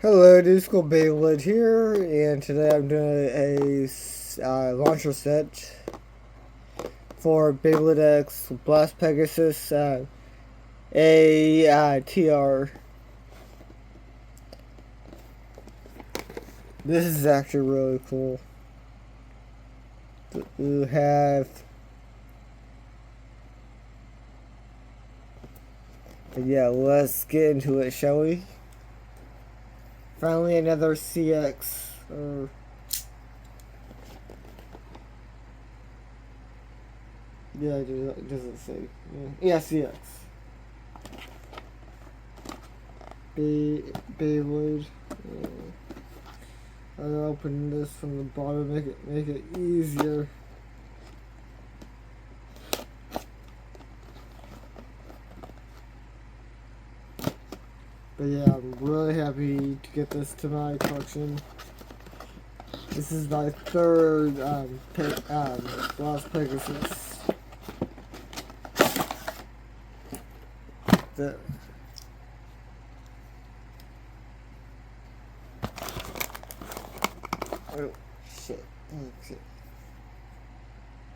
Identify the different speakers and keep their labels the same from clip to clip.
Speaker 1: Hello, this is School Beyblade here, and today I'm doing a launcher set for Beyblade X Blast Pegasus TR. This is actually really cool. We have, but yeah, let's get into it, shall we? Finally, another CX. Yeah, it doesn't say. Yeah, CX. Beyblade. I'll open this from the bottom, make it easier. But yeah, I'm really happy to get this to my collection. This is my third Lost Pegasus. Oh shit! Oh shit!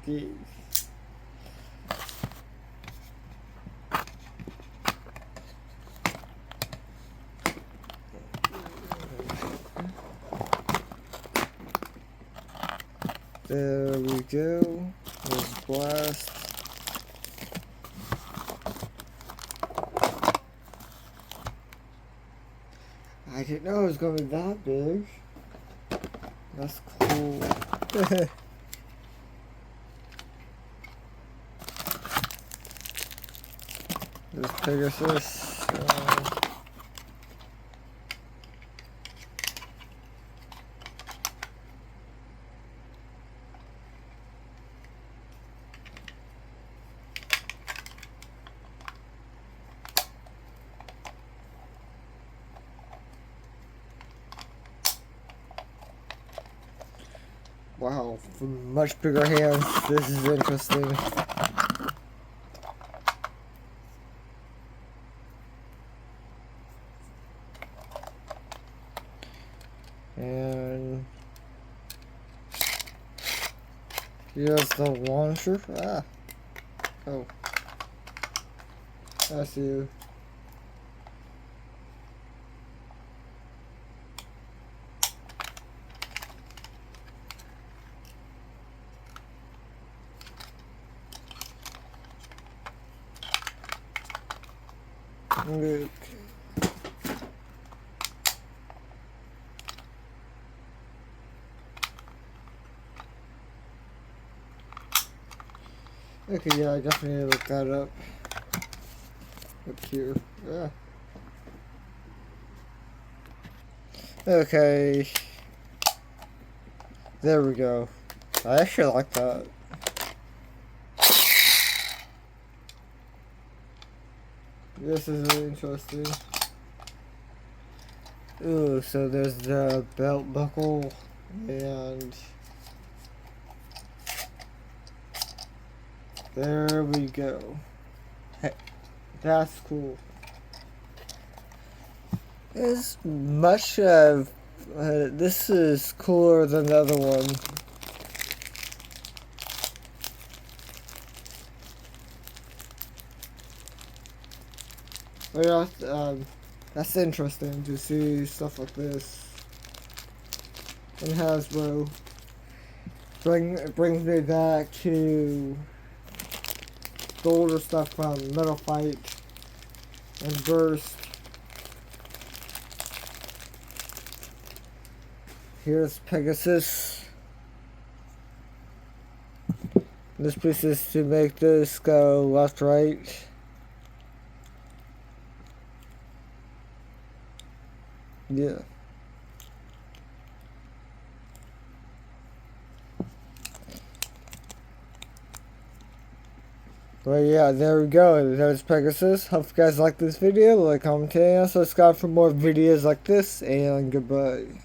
Speaker 1: Okay. There we go. There's Blast. I didn't know it was going to be that big. That's cool. There's Pegasus. Wow, for much bigger hands, this is interesting. And here's the launcher. Oh, I see you. Okay, yeah, I definitely need to look that up. Up here. Yeah. Okay. There we go. I actually like that. This is really interesting. Ooh, so there's the belt buckle and there we go. Hey, that's cool. It's much of this is cooler than the other one. But yeah, that's interesting to see stuff like this. And Hasbro brings me back to the older stuff from Metal Fight and Burst. Here's Pegasus. This piece is to make this go left, right. Yeah. Well, yeah, there we go. There's Pegasus. Hope you guys like this video. Like, comment, and subscribe for more videos like this. And goodbye.